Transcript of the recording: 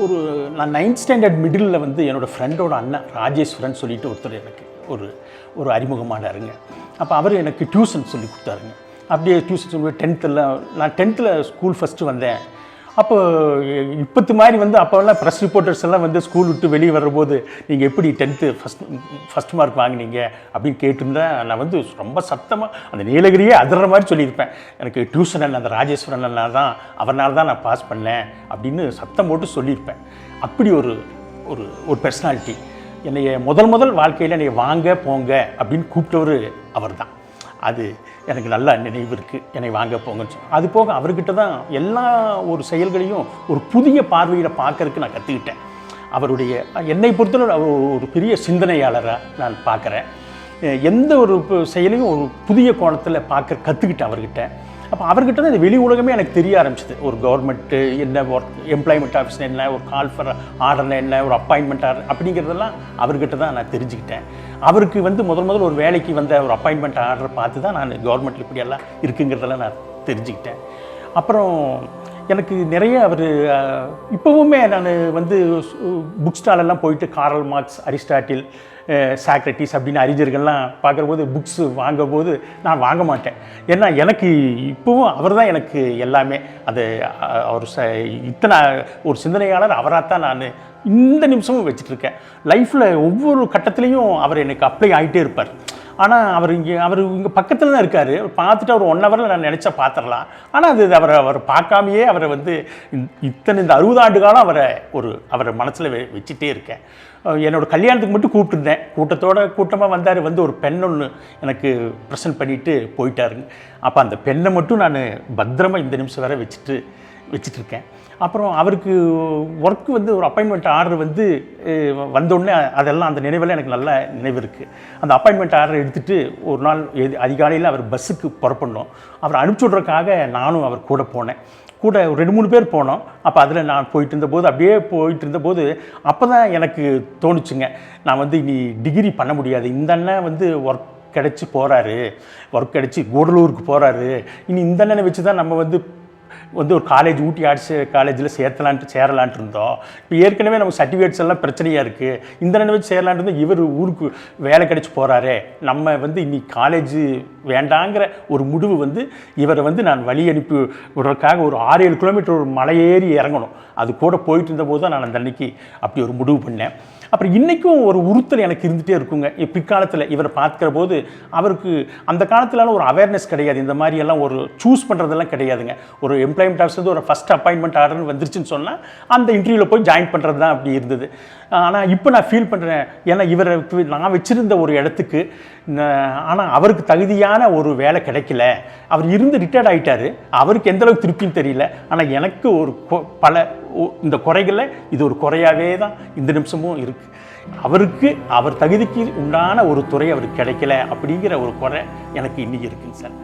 ஒரு நான் 9th standard middle வந்து என்னோடய ஃப்ரெண்டோட அண்ணன் ராஜேஸ்வரன் சொல்லிட்டு ஒருத்தர் எனக்கு ஒரு அறிமுகமானாருங்க. அப்போ அவர் எனக்கு டியூஷன் சொல்லி கொடுத்தாருங்க. அப்படியே டியூஷன் சொல்லி 10th நான் 10th ஸ்கூல் ஃபஸ்ட்டு வந்தேன். அப்போ இப்போத்து மாதிரி வந்து அப்போல்லாம் ப்ரெஸ் ரிப்போர்ட்டர்ஸ் எல்லாம் வந்து ஸ்கூல் விட்டு வெளியே வரும்போது நீங்கள் எப்படி 10th ஃபஸ்ட் மார்க் வாங்கினீங்க அப்படின்னு கேட்டிருந்தேன். நான் வந்து ரொம்ப சத்தமாக அந்த நீலகிரியே அதிர்ற மாதிரி சொல்லியிருப்பேன். எனக்கு டியூஷன் அண்ணன் அந்த ராஜேஸ்வரன் அண்ணா தான், அவரால் தான் நான் பாஸ் பண்ணேன் அப்படின்னு சத்தம் போட்டு சொல்லியிருப்பேன். அப்படி ஒரு ஒரு ஒரு பர்சனாலிட்டி என்னைய முதல் வாழ்க்கையில் என்னை வாங்க போங்க அப்படின்னு கூப்பிட்டவர் அவர் தான். அது எனக்கு நல்ல நினைவு இருக்குது, என்னை வாங்க போங்கன்னு சொல்லி. அது போக அவர்கிட்ட தான் எல்லா ஒரு செயல்களையும் ஒரு புதிய பார்வையில் பார்க்கறதுக்கு நான் கற்றுக்கிட்டேன். அவருடைய என்னை பொறுத்தவரை ஒரு பெரிய சிந்தனையாளராக நான் பார்க்குறேன். எந்த ஒரு செயலையும் ஒரு புதிய கோணத்தில் கற்றுக்கிட்டேன் அவர்கிட்ட. அப்போ அவர்கிட்ட தான் இந்த வெளி உலகமே எனக்கு தெரிய ஆரம்பிச்சிது. ஒரு கவர்மெண்ட்டு என்ன, ஒர்க் எம்ப்ளாய்மெண்ட் ஆஃபீஸ் என்ன, ஒரு கால் ஃபார் ஆர்டர்னா என்ன, ஒரு அப்பாயின்மெண்ட் ஆர்டர் அப்படிங்கிறதெல்லாம் அவர்கிட்ட தான் நான் தெரிஞ்சுக்கிட்டேன். அவருக்கு வந்து முதல் ஒரு வேலைக்கு வந்த ஒரு அப்பாயின்மெண்ட் ஆர்டர் பார்த்து தான் நான் கவர்மெண்ட்டில் இப்படியெல்லாம் இருக்குங்கிறதெல்லாம் நான் தெரிஞ்சுக்கிட்டேன். அப்புறம் எனக்கு நிறைய அவர் இப்போவுமே நான் வந்து புக் ஸ்டாலெல்லாம் போயிட்டு காரல் மார்க்ஸ், அரிஸ்டாட்டில், சாக்ரட்டிஸ் அப்படின்னு அறிஞர்கள்லாம் பார்க்குறபோது புக்ஸு வாங்கும்போது நான் வாங்க மாட்டேன். ஏன்னா எனக்கு இப்போவும் அவர் தான் எனக்கு எல்லாமே. அது அவர் இத்தனை ஒரு சிந்தனையாளர் அவராக தான் நான் இந்த நிமிஷமும் வச்சுட்ருக்கேன். லைஃப்பில் ஒவ்வொரு கட்டத்துலேயும் அவர் எனக்கு அப்ளை ஆகிட்டே இருப்பார். ஆனால் அவர் இங்கே பக்கத்தில் தான் இருக்கார். பார்த்துட்டு அவர் 1 ஹவரில் நான் நினச்சா பார்த்துடலாம். ஆனால் அது அவர் பார்க்காமையே அவரை வந்து இந்த 60 ஆண்டு காலம் அவரை மனசில் வச்சுட்டே இருக்கேன். என்னோடய கல்யாணத்துக்கு மட்டும் கூப்பிட்டுருந்தேன். கூட்டமாக வந்தார். வந்து ஒரு பெண் ஒன்று எனக்கு ப்ரெசென்ட் பண்ணிவிட்டு போயிட்டாருங்க. அப்போ அந்த பெண்ணை மட்டும் நான் பத்திரமாக இந்த நிமிஷம் வரை வச்சிட்ருக்கேன். அப்புறம் அவருக்கு ஒர்க்கு வந்து ஒரு அப்பாயின்மெண்ட் ஆர்டர் வந்து வந்தோடனே அதெல்லாம் அந்த நினைவெல்லாம் எனக்கு நல்ல நினைவு இருக்குது. அந்த அப்பாயின்மெண்ட் ஆர்டர் எடுத்துகிட்டு ஒரு நாள் அதிகாலையில் அவர் பஸ்ஸுக்கு புறப்படணும். அவர் அனுப்பிச்சி விட்றதுக்காக நானும் அவர் கூட போனேன். கூட ஒரு 2-3 பேர் போனோம். அப்போ அதில் நான் போயிட்டு இருந்தபோது அப்போ தான் எனக்கு தோணுச்சுங்க, நான் வந்து இனி டிகிரி பண்ண முடியாது. இந்த அண்ணன் வந்து ஒர்க் கிடச்சி கூடலூருக்கு போகிறாரு. இனி இந்த அண்ணனை வச்சு தான் நம்ம வந்து ஒரு காலேஜ் ஊட்டி ஆர்ட்ஸ் காலேஜில் சேரலான்ட்டு இருந்தோம். இப்போ ஏற்கனவே நம்ம சர்டிஃபிகேட்ஸ் எல்லாம் பிரச்சனையாக இருக்குது. இந்த ரெண்டு வச்சு சேரலான்ட்டு இருந்தோம். இவர் ஊருக்கு வேலை கிடச்சி போகிறாரே, நம்ம வந்து இன்னைக்கு காலேஜு வேண்டாங்கிற ஒரு முடிவு வந்து இவரை வந்து நான் வழி அனுப்பி விடுறதுக்காக ஒரு 6-7 கிலோமீட்டர் ஒரு மலையேறி இறங்கணும். அது கூட போயிட்டு இருந்தபோது தான் நான் அந்த அன்னைக்கு அப்படி ஒரு முடிவு பண்ணேன். அப்புறம் இன்றைக்கும் ஒரு உறுத்தல் எனக்கு இருந்துகிட்டே இருக்குங்க. பிற்காலத்தில் இவரை பார்க்குற போது அவருக்கு அந்த காலத்துலலாம் ஒரு அவேர்னஸ் கிடையாது. இந்த மாதிரியெல்லாம் ஒரு சூஸ் பண்ணுறதெல்லாம் கிடையாதுங்க. ஒரு எம்ப்ளாய்மெண்ட் ஆஃபீஸ் வந்து ஒரு ஃபஸ்ட் அப்பாயின்மெண்ட் ஆர்டர்னு வந்துருச்சுன்னு சொன்னால் அந்த இன்டர்வியூவில் போய் ஜாயின் பண்ணுறது தான் அப்படி இருந்தது. ஆனால் இப்போ நான் ஃபீல் பண்ணுறேன், ஏன்னா இவரை நான் வச்சுருந்த ஒரு இடத்துக்கு ஆனால் அவருக்கு தகுதியான ஒரு வேலை கிடைக்கல. அவர் இருந்து ரிட்டையர்ட் ஆகிட்டார். அவருக்கு எந்தளவுக்கு திருப்தின்னு தெரியல. ஆனால் எனக்கு ஒரு இந்த குறைகளில் இது ஒரு குறையாகவே தான் இந்த நிமிஷமும் இருக்குது. அவருக்கு அவர் தகுதிக்கு உண்டான ஒரு துறை அவருக்கு கிடைக்கல அப்படிங்கிற ஒரு குறை எனக்கு இன்றைக்கி இருக்குங்க சார்.